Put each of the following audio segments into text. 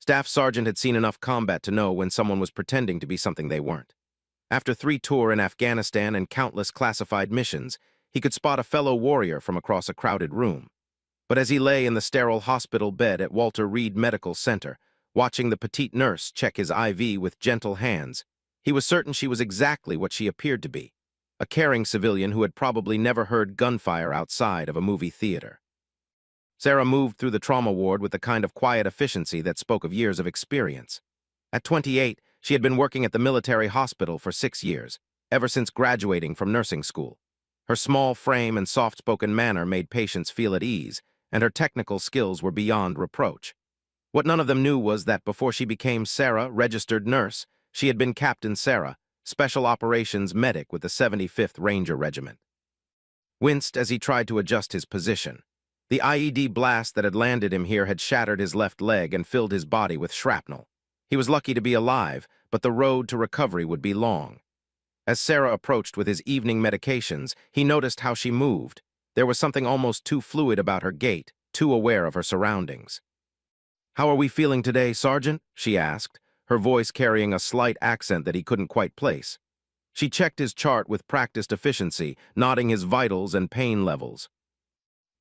Staff Sergeant had seen enough combat to know when someone was pretending to be something they weren't. After 3 tours in Afghanistan and countless classified missions, he could spot a fellow warrior from across a crowded room. But as he lay in the sterile hospital bed at Walter Reed Medical Center, watching the petite nurse check his IV with gentle hands, he was certain she was exactly what she appeared to be, a caring civilian who had probably never heard gunfire outside of a movie theater. Sarah moved through the trauma ward with the kind of quiet efficiency that spoke of years of experience. At 28, she had been working at the military hospital for 6 years, ever since graduating from nursing school. Her small frame and soft-spoken manner made patients feel at ease, and her technical skills were beyond reproach. What none of them knew was that before she became Sarah, registered nurse, she had been Captain Sarah, Special Operations Medic with the 75th Ranger Regiment. Winced as he tried to adjust his position. The IED blast that had landed him here had shattered his left leg and filled his body with shrapnel. He was lucky to be alive, but the road to recovery would be long. As Sarah approached with his evening medications, he noticed how she moved. There was something almost too fluid about her gait, too aware of her surroundings. "How are we feeling today, Sergeant?" she asked, her voice carrying a slight accent that he couldn't quite place. She checked his chart with practiced efficiency, nodding his vitals and pain levels.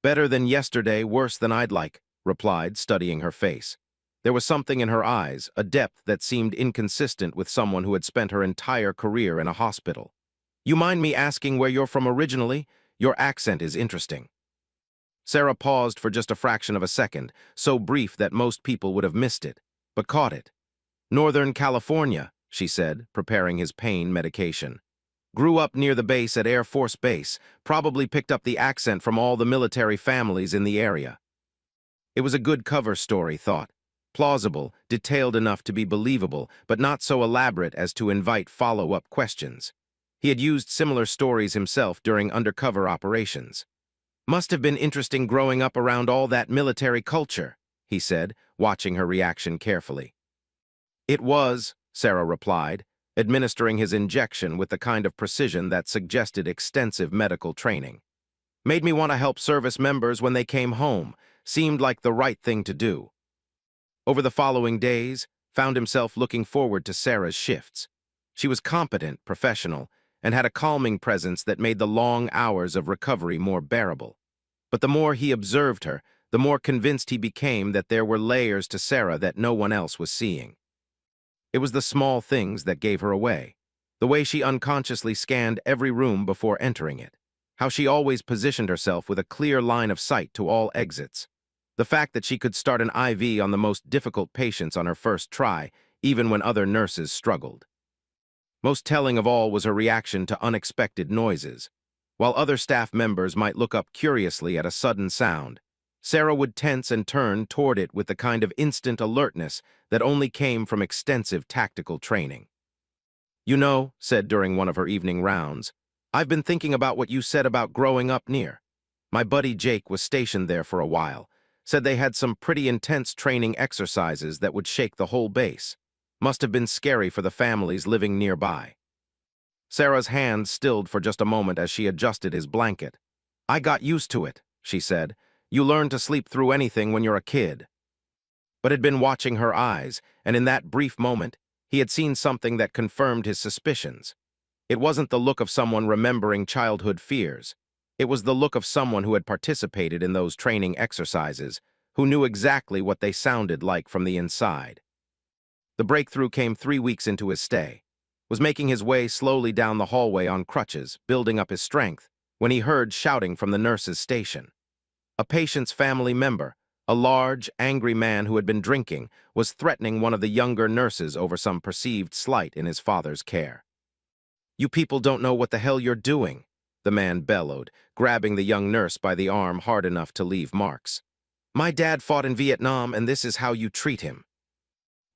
"Better than yesterday, worse than I'd like," replied, studying her face. There was something in her eyes, a depth that seemed inconsistent with someone who had spent her entire career in a hospital. "You mind me asking where you're from originally? Your accent is interesting." Sarah paused for just a fraction of a second, so brief that most people would have missed it, but caught it. "Northern California," she said, preparing his pain medication. "Grew up near the base at Air Force Base, probably picked up the accent from all the military families in the area." It was a good cover story, thought. Plausible, detailed enough to be believable, but not so elaborate as to invite follow-up questions. He had used similar stories himself during undercover operations. "Must have been interesting growing up around all that military culture," he said, watching her reaction carefully. "It was," Sarah replied, administering his injection with the kind of precision that suggested extensive medical training. "Made me want to help service members when they came home. Seemed like the right thing to do." Over the following days, found himself looking forward to Sarah's shifts. She was competent, professional, and had a calming presence that made the long hours of recovery more bearable. But the more he observed her, the more convinced he became that there were layers to Sarah that no one else was seeing. It was the small things that gave her away. The way she unconsciously scanned every room before entering it. How she always positioned herself with a clear line of sight to all exits. The fact that she could start an IV on the most difficult patients on her first try, even when other nurses struggled. Most telling of all was her reaction to unexpected noises. While other staff members might look up curiously at a sudden sound, Sarah would tense and turn toward it with the kind of instant alertness that only came from extensive tactical training. "You know," said during one of her evening rounds, "I've been thinking about what you said about growing up near. My buddy Jake was stationed there for a while. Said they had some pretty intense training exercises that would shake the whole base. Must have been scary for the families living nearby." Sarah's hand stilled for just a moment as she adjusted his blanket. "I got used to it," she said. "You learn to sleep through anything when you're a kid." But had been watching her eyes, and in that brief moment, he had seen something that confirmed his suspicions. It wasn't the look of someone remembering childhood fears. It was the look of someone who had participated in those training exercises, who knew exactly what they sounded like from the inside. The breakthrough came 3 weeks into his stay. Was making his way slowly down the hallway on crutches, building up his strength, when he heard shouting from the nurse's station. A patient's family member, a large, angry man who had been drinking, was threatening one of the younger nurses over some perceived slight in his father's care. "You people don't know what the hell you're doing," the man bellowed, grabbing the young nurse by the arm hard enough to leave marks. "My dad fought in Vietnam, and this is how you treat him."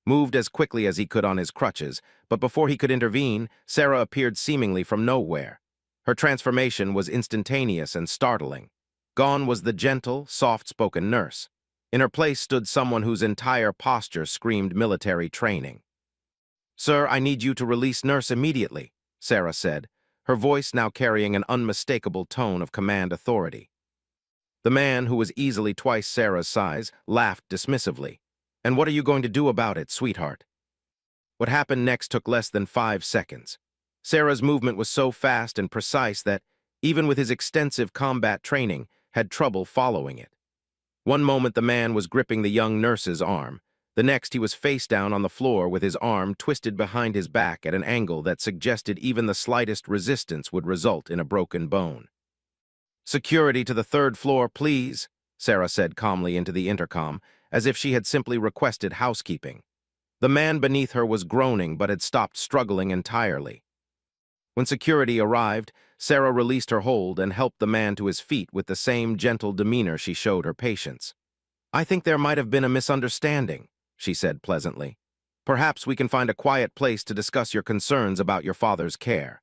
Moved as quickly as he could on his crutches, but before he could intervene, Sarah appeared seemingly from nowhere. Her transformation was instantaneous and startling. Gone was the gentle, soft-spoken nurse. In her place stood someone whose entire posture screamed military training. "Sir, I need you to release nurse immediately," Sarah said, her voice now carrying an unmistakable tone of command authority. The man, who was easily twice Sarah's size, laughed dismissively. And what are you going to do about it, sweetheart? What happened next took less than 5 seconds. Sarah's movement was so fast and precise that, even with his extensive combat training, had trouble following it. One moment the man was gripping the young nurse's arm. The next he was face down on the floor with his arm twisted behind his back at an angle that suggested even the slightest resistance would result in a broken bone. "Security to the third floor, please," Sarah said calmly into the intercom, as if she had simply requested housekeeping. The man beneath her was groaning but had stopped struggling entirely. When security arrived, Sarah released her hold and helped the man to his feet with the same gentle demeanor she showed her patients. "I think there might have been a misunderstanding," she said pleasantly. "Perhaps we can find a quiet place to discuss your concerns about your father's care."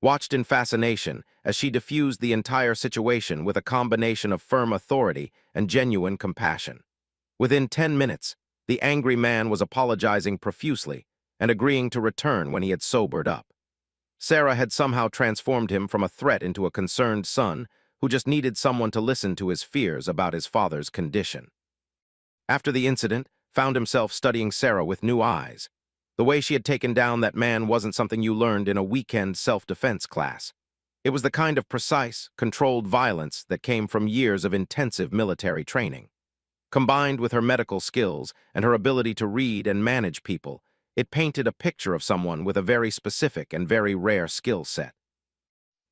Watched in fascination as she diffused the entire situation with a combination of firm authority and genuine compassion. Within 10 minutes, the angry man was apologizing profusely and agreeing to return when he had sobered up. Sarah had somehow transformed him from a threat into a concerned son who just needed someone to listen to his fears about his father's condition. After the incident, found himself studying Sarah with new eyes. The way she had taken down that man wasn't something you learned in a weekend self-defense class. It was the kind of precise, controlled violence that came from years of intensive military training. Combined with her medical skills and her ability to read and manage people, it painted a picture of someone with a very specific and very rare skill set.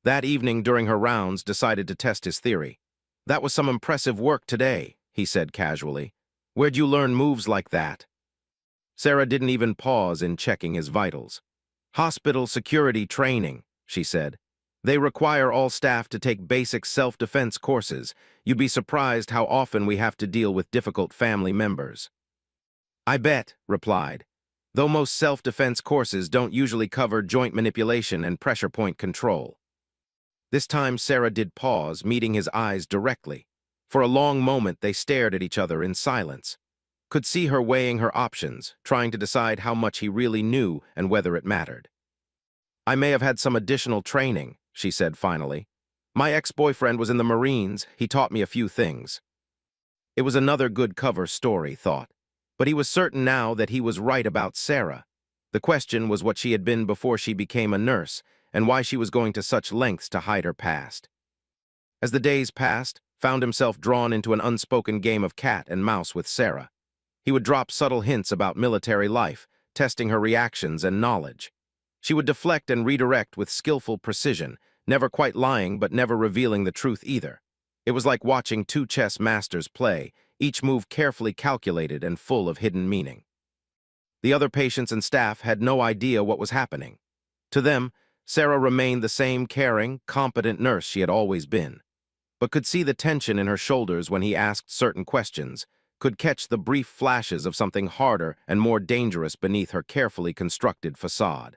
That evening during her rounds decided to test his theory. "That was some impressive work today," he said casually. "Where'd you learn moves like that?" Sarah didn't even pause in checking his vitals. "Hospital security training," she said. "They require all staff to take basic self-defense courses. You'd be surprised how often we have to deal with difficult family members." "I bet," replied, "though most self-defense courses don't usually cover joint manipulation and pressure point control." This time Sarah did pause, meeting his eyes directly. For a long moment they stared at each other in silence. Could see her weighing her options, trying to decide how much he really knew and whether it mattered. "I may have had some additional training," she said finally. "My ex-boyfriend was in the Marines. He taught me a few things." It was another good cover story, thought. But he was certain now that he was right about Sarah. The question was what she had been before she became a nurse, and why she was going to such lengths to hide her past. As the days passed, found himself drawn into an unspoken game of cat and mouse with Sarah. He would drop subtle hints about military life, testing her reactions and knowledge. She would deflect and redirect with skillful precision, never quite lying but never revealing the truth either. It was like watching two chess masters play, each move carefully calculated and full of hidden meaning. The other patients and staff had no idea what was happening. To them, Sarah remained the same caring, competent nurse she had always been, but could see the tension in her shoulders when he asked certain questions, could catch the brief flashes of something harder and more dangerous beneath her carefully constructed facade.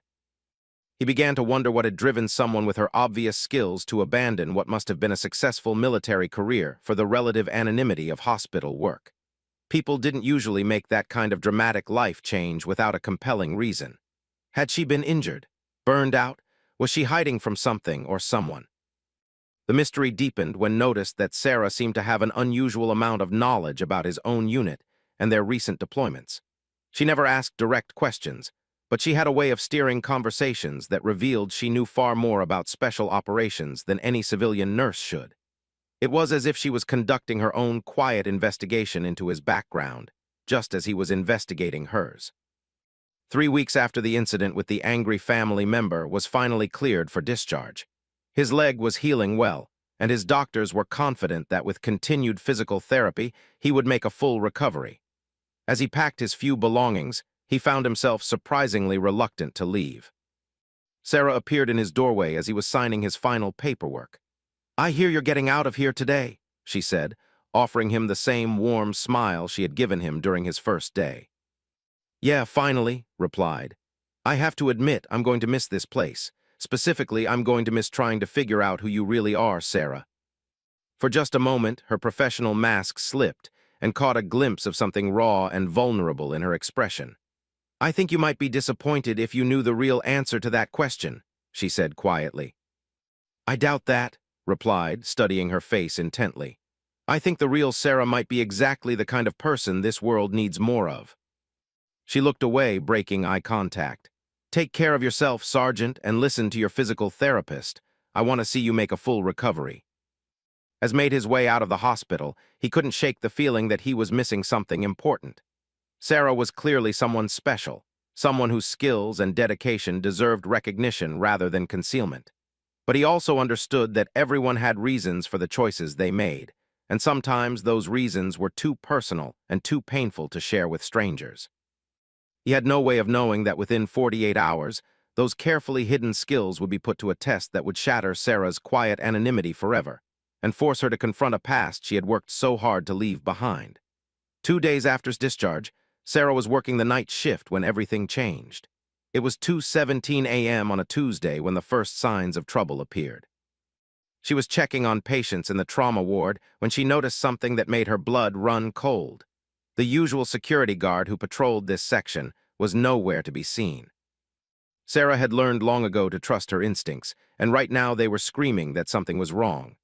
He began to wonder what had driven someone with her obvious skills to abandon what must have been a successful military career for the relative anonymity of hospital work. People didn't usually make that kind of dramatic life change without a compelling reason. Had she been injured? Burned out? Was she hiding from something or someone? The mystery deepened when noticed that Sarah seemed to have an unusual amount of knowledge about his own unit and their recent deployments. She never asked direct questions, but she had a way of steering conversations that revealed she knew far more about special operations than any civilian nurse should. It was as if she was conducting her own quiet investigation into his background, just as he was investigating hers. 3 weeks after the incident with the angry family member was finally cleared for discharge. His leg was healing well, and his doctors were confident that with continued physical therapy, he would make a full recovery. As he packed his few belongings, he found himself surprisingly reluctant to leave. Sarah appeared in his doorway as he was signing his final paperwork. "I hear you're getting out of here today," she said, offering him the same warm smile she had given him during his first day. "Yeah, finally," replied. "I have to admit I'm going to miss this place. Specifically, I'm going to miss trying to figure out who you really are, Sarah." For just a moment, her professional mask slipped and caught a glimpse of something raw and vulnerable in her expression. "I think you might be disappointed if you knew the real answer to that question," she said quietly. "I doubt that," replied, studying her face intently. I think the real Sarah might be exactly the kind of person this world needs more of. She looked away, breaking eye contact. Take care of yourself, Sergeant, and listen to your physical therapist. I want to see you make a full recovery. As made his way out of the hospital, he couldn't shake the feeling that he was missing something important. Sarah was clearly someone special, someone whose skills and dedication deserved recognition rather than concealment. But he also understood that everyone had reasons for the choices they made, and sometimes those reasons were too personal and too painful to share with strangers. He had no way of knowing that within 48 hours, those carefully hidden skills would be put to a test that would shatter Sarah's quiet anonymity forever, and force her to confront a past she had worked so hard to leave behind. 2 days after his discharge, Sarah was working the night shift when everything changed. It was 2:17 a.m. on a Tuesday when the first signs of trouble appeared. She was checking on patients in the trauma ward when she noticed something that made her blood run cold. The usual security guard who patrolled this section was nowhere to be seen. Sarah had learned long ago to trust her instincts, and right now they were screaming that something was wrong.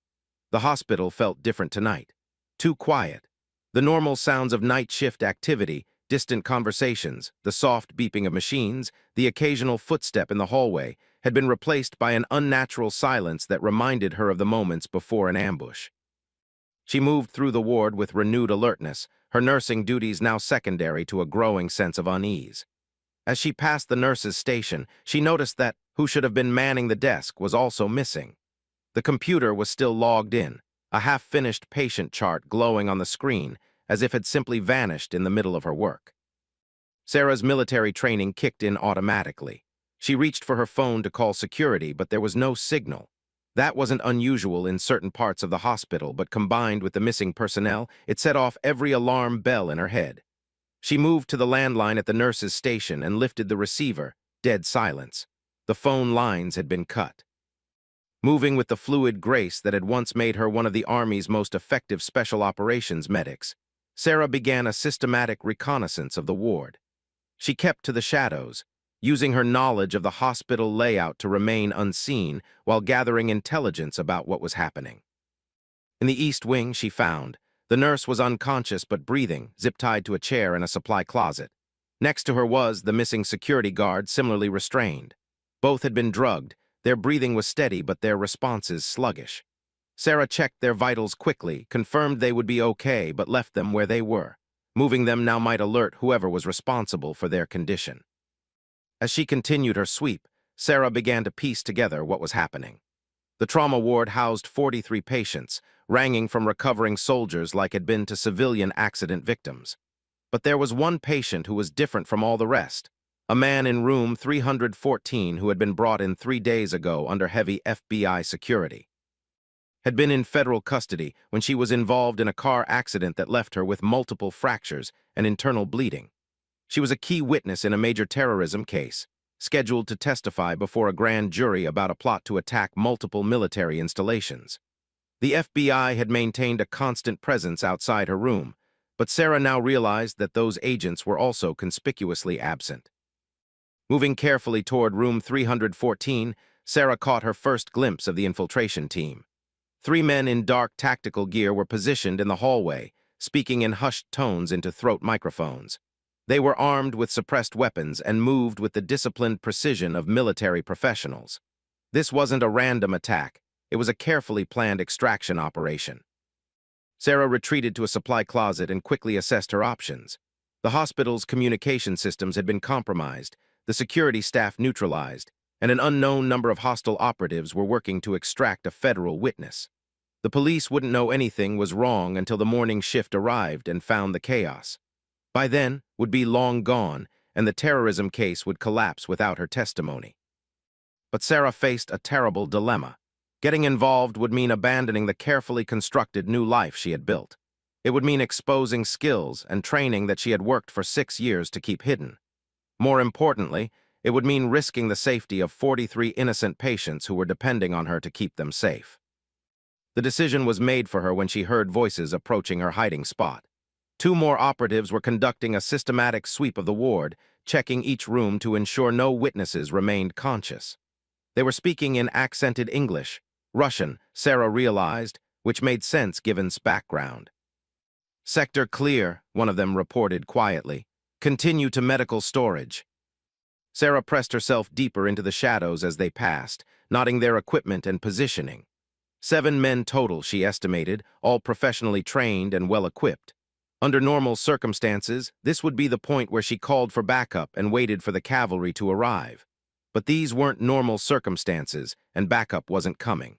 The hospital felt different tonight. Too quiet. The normal sounds of night shift activity, distant conversations, the soft beeping of machines, the occasional footstep in the hallway, had been replaced by an unnatural silence that reminded her of the moments before an ambush. She moved through the ward with renewed alertness, her nursing duties now secondary to a growing sense of unease. As she passed the nurse's station, she noticed that who should have been manning the desk was also missing. The computer was still logged in, a half-finished patient chart glowing on the screen, as if it had simply vanished in the middle of her work. Sarah's military training kicked in automatically. She reached for her phone to call security, but there was no signal. That wasn't unusual in certain parts of the hospital, but combined with the missing personnel, it set off every alarm bell in her head. She moved to the landline at the nurse's station and lifted the receiver, dead silence. The phone lines had been cut. Moving with the fluid grace that had once made her one of the Army's most effective special operations medics, Sarah began a systematic reconnaissance of the ward. She kept to the shadows, using her knowledge of the hospital layout to remain unseen while gathering intelligence about what was happening. In the east wing, she found the nurse was unconscious but breathing, zip-tied to a chair in a supply closet. Next to her was the missing security guard, similarly restrained. Both had been drugged. Their breathing was steady, but their responses sluggish. Sarah checked their vitals quickly, confirmed they would be okay, but left them where they were. Moving them now might alert whoever was responsible for their condition. As she continued her sweep, Sarah began to piece together what was happening. The trauma ward housed 43 patients, ranging from recovering soldiers like had been to civilian accident victims. But there was one patient who was different from all the rest. A man in room 314 who had been brought in 3 days ago under heavy FBI security. Had been in federal custody when she was involved in a car accident that left her with multiple fractures and internal bleeding. She was a key witness in a major terrorism case, scheduled to testify before a grand jury about a plot to attack multiple military installations. The FBI had maintained a constant presence outside her room, but Sarah now realized that those agents were also conspicuously absent. Moving carefully toward room 314, Sarah caught her first glimpse of the infiltration team. 3 men in dark tactical gear were positioned in the hallway, speaking in hushed tones into throat microphones. They were armed with suppressed weapons and moved with the disciplined precision of military professionals. This wasn't a random attack. It was a carefully planned extraction operation. Sarah retreated to a supply closet and quickly assessed her options. The hospital's communication systems had been compromised, the security staff neutralized, and an unknown number of hostile operatives were working to extract a federal witness. The police wouldn't know anything was wrong until the morning shift arrived and found the chaos. By then, would be long gone, and the terrorism case would collapse without her testimony. But Sarah faced a terrible dilemma. Getting involved would mean abandoning the carefully constructed new life she had built. It would mean exposing skills and training that she had worked for 6 years to keep hidden. More importantly, it would mean risking the safety of 43 innocent patients who were depending on her to keep them safe. The decision was made for her when she heard voices approaching her hiding spot. 2 more operatives were conducting a systematic sweep of the ward, checking each room to ensure no witnesses remained conscious. They were speaking in accented English. Russian, Sarah realized, which made sense given background. "Sector clear," one of them reported quietly. "Continue to medical storage." Sarah pressed herself deeper into the shadows as they passed, noting their equipment and positioning. 7 men total, she estimated, all professionally trained and well-equipped. Under normal circumstances, this would be the point where she called for backup and waited for the cavalry to arrive. But these weren't normal circumstances, and backup wasn't coming.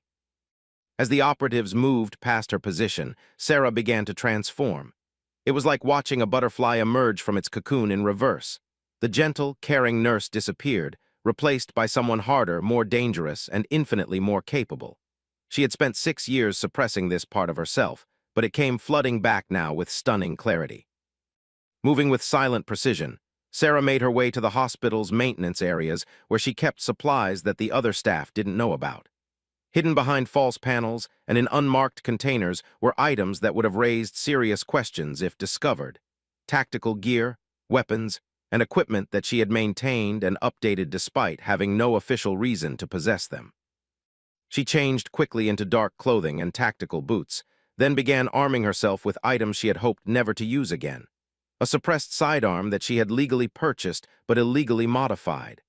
As the operatives moved past her position, Sarah began to transform. It was like watching a butterfly emerge from its cocoon in reverse. The gentle, caring nurse disappeared, replaced by someone harder, more dangerous, and infinitely more capable. She had spent 6 years suppressing this part of herself, but it came flooding back now with stunning clarity. Moving with silent precision, Sarah made her way to the hospital's maintenance areas where she kept supplies that the other staff didn't know about. Hidden behind false panels and in unmarked containers were items that would have raised serious questions if discovered. Tactical gear, weapons, and equipment that she had maintained and updated despite having no official reason to possess them. She changed quickly into dark clothing and tactical boots, then began arming herself with items she had hoped never to use again. A suppressed sidearm that she had legally purchased but illegally modified.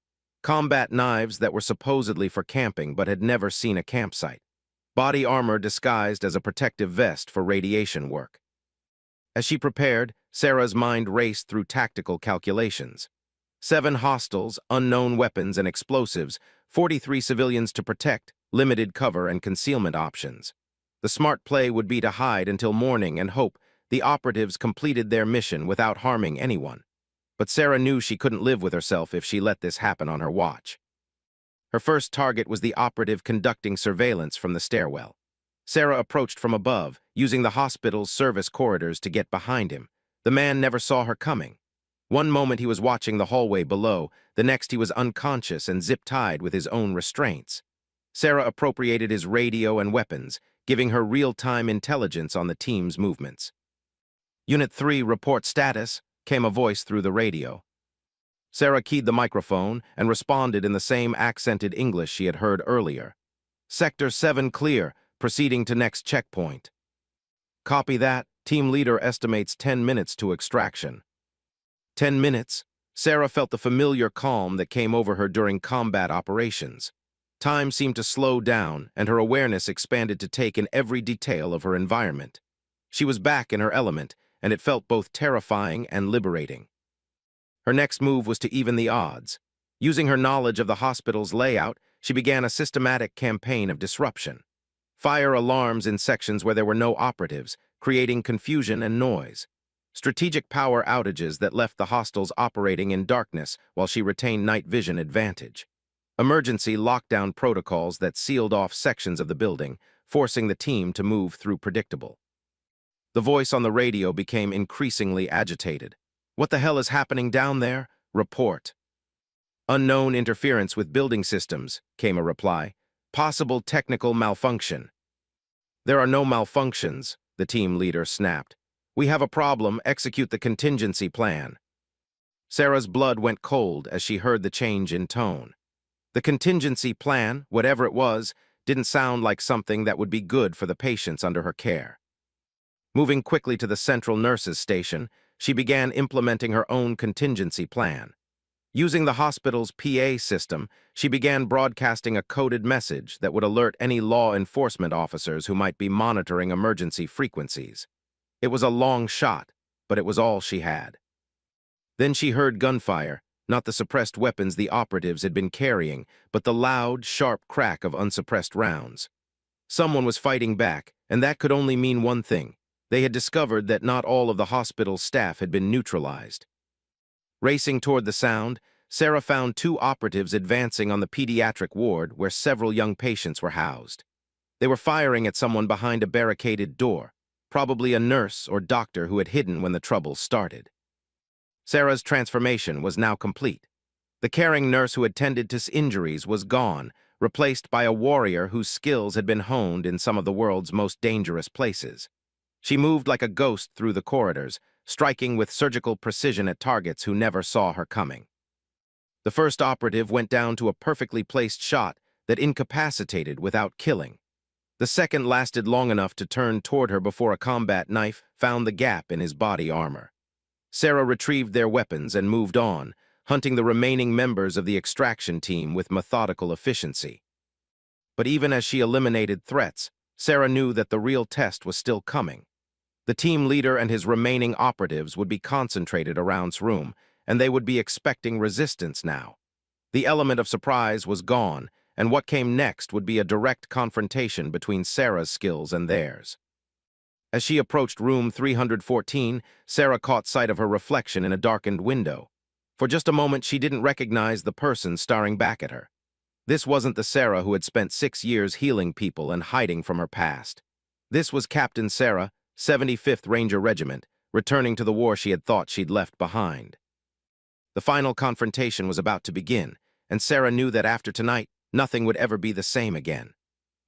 Combat knives that were supposedly for camping but had never seen a campsite. Body armor disguised as a protective vest for radiation work. As she prepared, Sarah's mind raced through tactical calculations. 7 hostiles, unknown weapons and explosives, 43 civilians to protect, limited cover and concealment options. The smart play would be to hide until morning and hope the operatives completed their mission without harming anyone. But Sarah knew she couldn't live with herself if she let this happen on her watch. Her first target was the operative conducting surveillance from the stairwell. Sarah approached from above, using the hospital's service corridors to get behind him. The man never saw her coming. One moment he was watching the hallway below, the next he was unconscious and zip-tied with his own restraints. Sarah appropriated his radio and weapons, giving her real-time intelligence on the team's movements. "Unit 3, report status," came a voice through the radio. Sarah keyed the microphone and responded in the same accented English she had heard earlier. "Sector 7 clear, proceeding to next checkpoint." "Copy that. Team leader estimates 10 minutes to extraction." 10 minutes? Sarah felt the familiar calm that came over her during combat operations. Time seemed to slow down, and her awareness expanded to take in every detail of her environment. She was back in her element, and it felt both terrifying and liberating. Her next move was to even the odds. Using her knowledge of the hospital's layout, she began a systematic campaign of disruption. Fire alarms in sections where there were no operatives, creating confusion and noise. Strategic power outages that left the hostiles operating in darkness while she retained night vision advantage. Emergency lockdown protocols that sealed off sections of the building, forcing the team to move through predictable. The voice on the radio became increasingly agitated. "What the hell is happening down there? Report." "Unknown interference with building systems," came a reply. "Possible technical malfunction." "There are no malfunctions," the team leader snapped. "We have a problem. Execute the contingency plan." Sarah's blood went cold as she heard the change in tone. The contingency plan, whatever it was, didn't sound like something that would be good for the patients under her care. Moving quickly to the central nurses' station, she began implementing her own contingency plan. Using the hospital's PA system, she began broadcasting a coded message that would alert any law enforcement officers who might be monitoring emergency frequencies. It was a long shot, but it was all she had. Then she heard gunfire, not the suppressed weapons the operatives had been carrying, but the loud, sharp crack of unsuppressed rounds. Someone was fighting back, and that could only mean one thing. They had discovered that not all of the hospital's staff had been neutralized. Racing toward the sound, Sarah found 2 operatives advancing on the pediatric ward where several young patients were housed. They were firing at someone behind a barricaded door, probably a nurse or doctor who had hidden when the trouble started. Sarah's transformation was now complete. The caring nurse who had tended to injuries was gone, replaced by a warrior whose skills had been honed in some of the world's most dangerous places. She moved like a ghost through the corridors, striking with surgical precision at targets who never saw her coming. The first operative went down to a perfectly placed shot that incapacitated without killing. The second lasted long enough to turn toward her before a combat knife found the gap in his body armor. Sarah retrieved their weapons and moved on, hunting the remaining members of the extraction team with methodical efficiency. But even as she eliminated threats, Sarah knew that the real test was still coming. The team leader and his remaining operatives would be concentrated around room, and they would be expecting resistance now. The element of surprise was gone, and what came next would be a direct confrontation between Sarah's skills and theirs. As she approached room 314, Sarah caught sight of her reflection in a darkened window. For just a moment, she didn't recognize the person staring back at her. This wasn't the Sarah who had spent 6 years healing people and hiding from her past. This was Captain Sarah, 75th Ranger Regiment, returning to the war she had thought she'd left behind. The final confrontation was about to begin, and Sarah knew that after tonight, nothing would ever be the same again.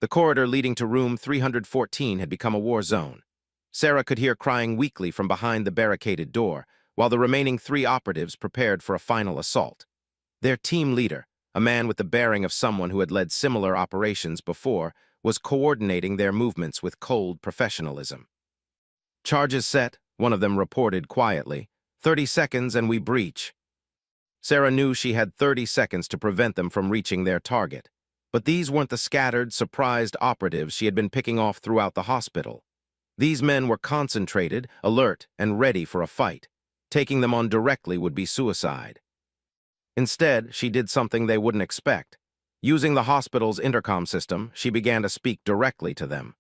The corridor leading to room 314 had become a war zone. Sarah could hear crying weakly from behind the barricaded door, while the remaining 3 operatives prepared for a final assault. Their team leader, a man with the bearing of someone who had led similar operations before, was coordinating their movements with cold professionalism. "Charges set," one of them reported quietly. 30 seconds and we breach." Sarah knew she had 30 seconds to prevent them from reaching their target. But these weren't the scattered, surprised operatives she had been picking off throughout the hospital. These men were concentrated, alert, and ready for a fight. Taking them on directly would be suicide. Instead, she did something they wouldn't expect. Using the hospital's intercom system, she began to speak directly to them.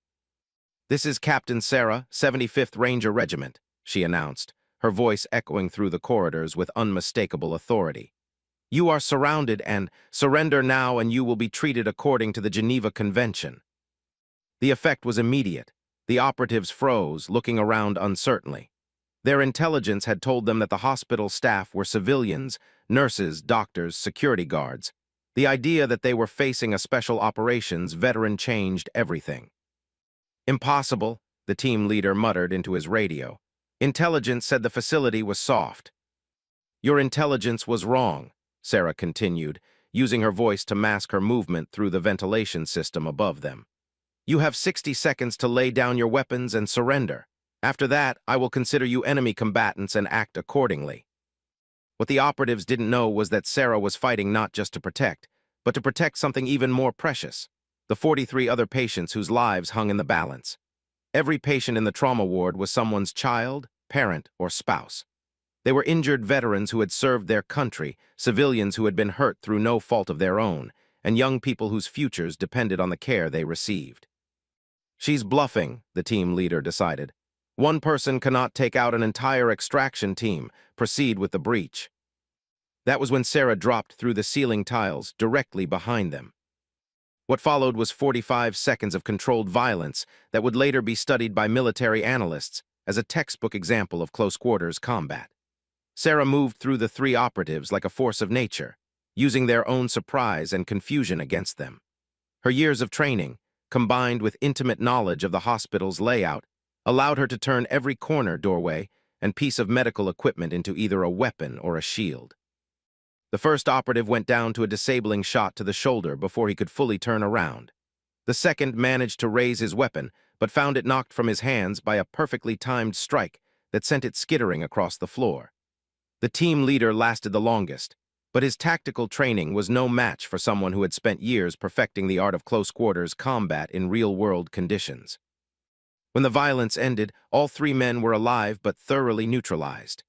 "This is Captain Sarah, 75th Ranger Regiment," she announced, her voice echoing through the corridors with unmistakable authority. "You are surrounded and surrender now and you will be treated according to the Geneva Convention." The effect was immediate. The operatives froze, looking around uncertainly. Their intelligence had told them that the hospital staff were civilians, nurses, doctors, security guards. The idea that they were facing a special operations veteran changed everything. "Impossible," the team leader muttered into his radio. "Intelligence said the facility was soft." "Your intelligence was wrong," Sarah continued, using her voice to mask her movement through the ventilation system above them. "You have 60 seconds to lay down your weapons and surrender. After that, I will consider you enemy combatants and act accordingly." What the operatives didn't know was that Sarah was fighting not just to protect, but to protect something even more precious: the 43 other patients whose lives hung in the balance. Every patient in the trauma ward was someone's child, parent, or spouse. They were injured veterans who had served their country, civilians who had been hurt through no fault of their own, and young people whose futures depended on the care they received. "She's bluffing," the team leader decided. "One person cannot take out an entire extraction team. Proceed with the breach." That was when Sarah dropped through the ceiling tiles directly behind them. What followed was 45 seconds of controlled violence that would later be studied by military analysts as a textbook example of close-quarters combat. Sarah moved through the 3 operatives like a force of nature, using their own surprise and confusion against them. Her years of training, combined with intimate knowledge of the hospital's layout, allowed her to turn every corner, doorway, and piece of medical equipment into either a weapon or a shield. The first operative went down to a disabling shot to the shoulder before he could fully turn around. The second managed to raise his weapon, but found it knocked from his hands by a perfectly timed strike that sent it skittering across the floor. The team leader lasted the longest, but his tactical training was no match for someone who had spent years perfecting the art of close-quarters combat in real-world conditions. When the violence ended, all 3 men were alive but thoroughly neutralized.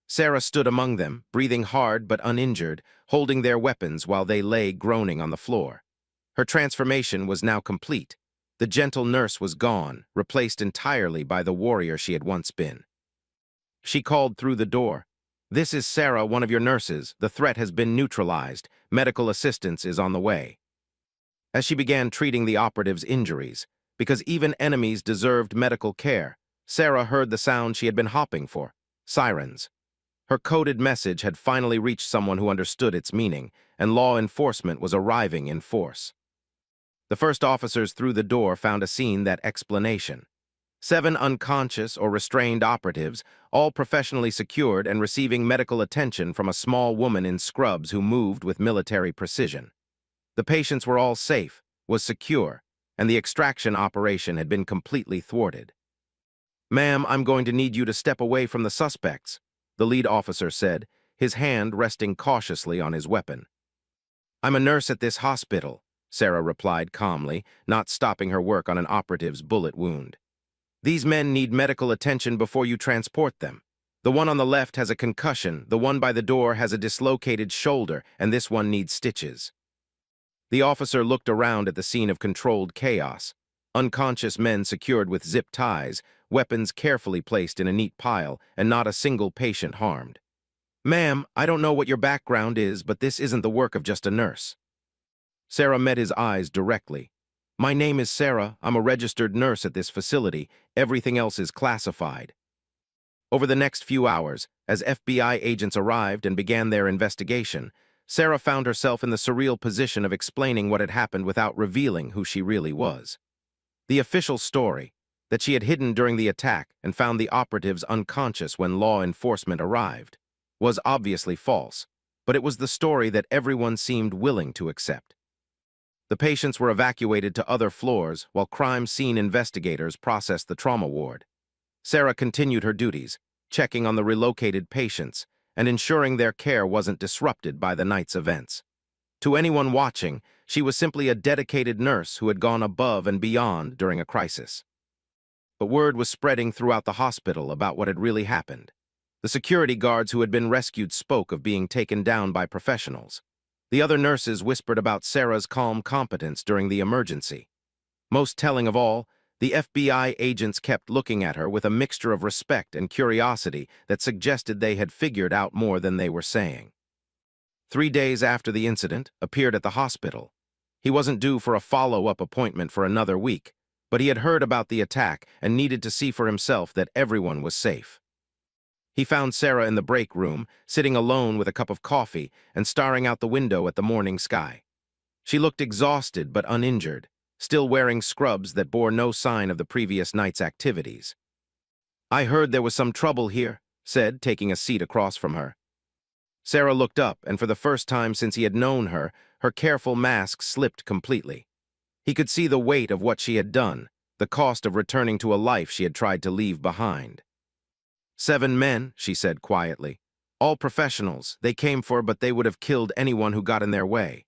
Sarah stood among them, breathing hard but uninjured, holding their weapons while they lay groaning on the floor. Her transformation was now complete. The gentle nurse was gone, replaced entirely by the warrior she had once been. She called through the door. "This is Sarah, one of your nurses. The threat has been neutralized. Medical assistance is on the way." As she began treating the operative's injuries, because even enemies deserved medical care, Sarah heard the sound she had been hopping for: sirens. Her coded message had finally reached someone who understood its meaning, and law enforcement was arriving in force. The first officers through the door found a scene that explanation. 7 unconscious or restrained operatives, all professionally secured and receiving medical attention from a small woman in scrubs who moved with military precision. The patients were all safe, was secure, and the extraction operation had been completely thwarted. "Ma'am, I'm going to need you to step away from the suspects," the lead officer said, his hand resting cautiously on his weapon. "I'm a nurse at this hospital," Sarah replied calmly, not stopping her work on an operative's bullet wound. "These men need medical attention before you transport them. The one on the left has a concussion, the one by the door has a dislocated shoulder, and this one needs stitches." The officer looked around at the scene of controlled chaos. Unconscious men secured with zip ties, weapons carefully placed in a neat pile, and not a single patient harmed. "Ma'am, I don't know what your background is, but this isn't the work of just a nurse." Sarah met his eyes directly. "My name is Sarah. I'm a registered nurse at this facility. Everything else is classified." Over the next few hours, as FBI agents arrived and began their investigation, Sarah found herself in the surreal position of explaining what had happened without revealing who she really was. The official story, that she had hidden during the attack and found the operatives unconscious when law enforcement arrived, was obviously false, but it was the story that everyone seemed willing to accept. The patients were evacuated to other floors while crime scene investigators processed the trauma ward. Sarah continued her duties, checking on the relocated patients and ensuring their care wasn't disrupted by the night's events. To anyone watching, she was simply a dedicated nurse who had gone above and beyond during a crisis. But word was spreading throughout the hospital about what had really happened. The security guards who had been rescued spoke of being taken down by professionals. The other nurses whispered about Sarah's calm competence during the emergency. Most telling of all, the FBI agents kept looking at her with a mixture of respect and curiosity that suggested they had figured out more than they were saying. 3 days after the incident, appeared at the hospital. He wasn't due for a follow-up appointment for another week, but he had heard about the attack and needed to see for himself that everyone was safe. He found Sarah in the break room, sitting alone with a cup of coffee and staring out the window at the morning sky. She looked exhausted but uninjured, still wearing scrubs that bore no sign of the previous night's activities. "I heard there was some trouble here," said, taking a seat across from her. Sarah looked up, and for the first time since he had known her, her careful mask slipped completely. He could see the weight of what she had done, the cost of returning to a life she had tried to leave behind. "7 men," she said quietly. "All professionals. They came for, but they would have killed anyone who got in their way."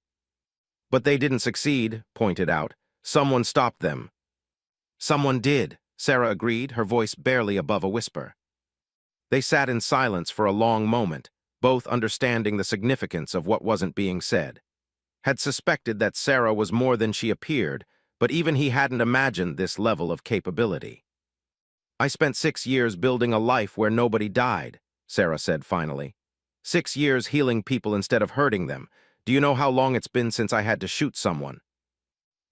"But they didn't succeed," pointed out. "Someone stopped them." "Someone did," Sarah agreed, her voice barely above a whisper. They sat in silence for a long moment, both understanding the significance of what wasn't being said. Had suspected that Sarah was more than she appeared, but even he hadn't imagined this level of capability. "I spent 6 years building a life where nobody died," Sarah said finally. 6 years healing people instead of hurting them. Do you know how long it's been since I had to shoot someone?"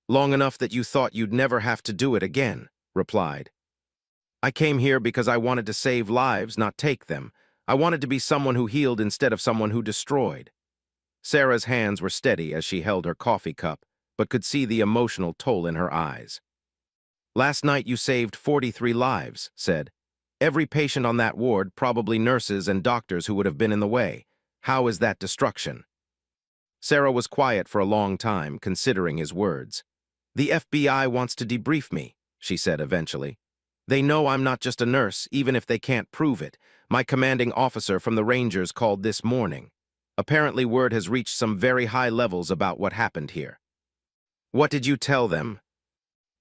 "Long enough that you thought you'd never have to do it again," replied. "I came here because I wanted to save lives, not take them. I wanted to be someone who healed instead of someone who destroyed." Sarah's hands were steady as she held her coffee cup, but could see the emotional toll in her eyes. "Last night you saved 43 lives," said. "Every patient on that ward, probably nurses and doctors who would have been in the way. How is that destruction?" Sarah was quiet for a long time, considering his words. "The FBI wants to debrief me," she said eventually. "They know I'm not just a nurse, even if they can't prove it. My commanding officer from the Rangers called this morning. Apparently word has reached some very high levels about what happened here." "What did you tell them?"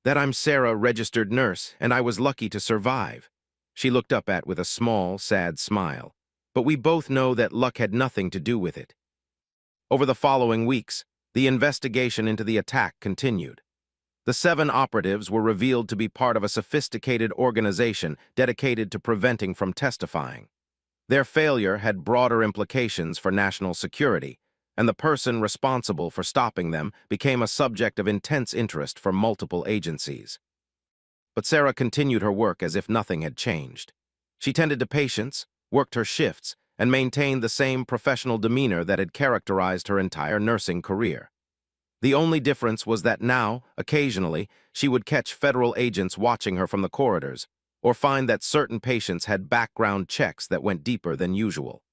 "That I'm Sarah, registered nurse, and I was lucky to survive." She looked up at with a small, sad smile. "But we both know that luck had nothing to do with it." Over the following weeks, the investigation into the attack continued. The 7 operatives were revealed to be part of a sophisticated organization dedicated to preventing from testifying. Their failure had broader implications for national security, and the person responsible for stopping them became a subject of intense interest for multiple agencies. But Sarah continued her work as if nothing had changed. She tended to patients, worked her shifts, and maintained the same professional demeanor that had characterized her entire nursing career. The only difference was that now, occasionally, she would catch federal agents watching her from the corridors, or find that certain patients had background checks that went deeper than usual.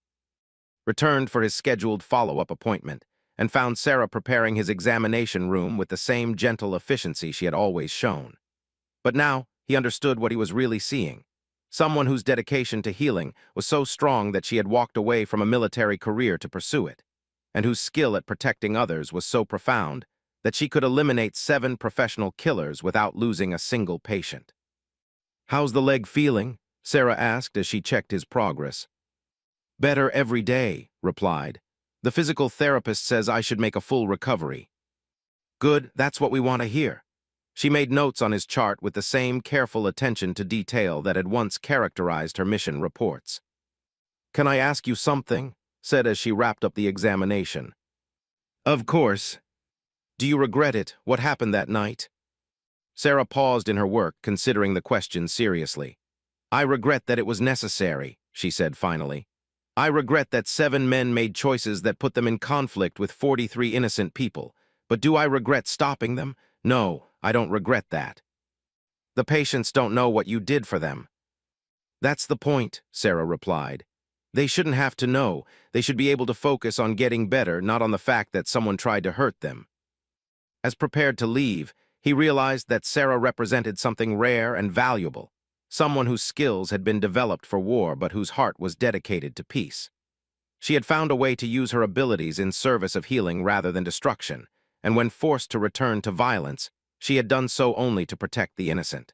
Returned for his scheduled follow-up appointment, and found Sarah preparing his examination room with the same gentle efficiency she had always shown. But now, he understood what he was really seeing. Someone whose dedication to healing was so strong that she had walked away from a military career to pursue it, and whose skill at protecting others was so profound that she could eliminate 7 professional killers without losing a single patient. "How's the leg feeling?" Sarah asked as she checked his progress. "Better every day," replied. "The physical therapist says I should make a full recovery." "Good, that's what we want to hear." She made notes on his chart with the same careful attention to detail that had once characterized her mission reports. "Can I ask you something?" said as she wrapped up the examination. "Of course. Do you regret it, what happened that night?" Sarah paused in her work, considering the question seriously. "I regret that it was necessary," she said finally. "I regret that 7 men made choices that put them in conflict with 43 innocent people. But do I regret stopping them? No, I don't regret that. The patients don't know what you did for them." "That's the point," Sarah replied. "They shouldn't have to know. They should be able to focus on getting better, not on the fact that someone tried to hurt them." As prepared to leave, he realized that Sarah represented something rare and valuable, someone whose skills had been developed for war but whose heart was dedicated to peace. She had found a way to use her abilities in service of healing rather than destruction, and when forced to return to violence, she had done so only to protect the innocent.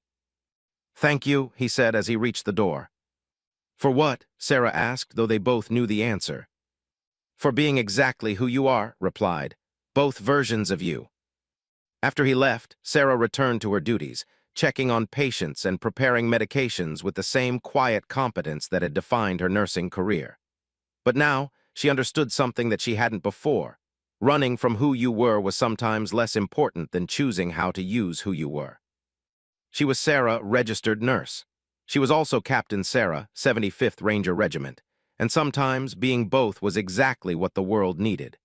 "Thank you," he said as he reached the door. "For what?" Sarah asked, though they both knew the answer. "For being exactly who you are," replied. "Both versions of you." After he left, Sarah returned to her duties, checking on patients and preparing medications with the same quiet competence that had defined her nursing career. But now, she understood something that she hadn't before. Running from who you were was sometimes less important than choosing how to use who you were. She was Sarah, registered nurse. She was also Captain Sarah, 75th Ranger Regiment, and sometimes being both was exactly what the world needed.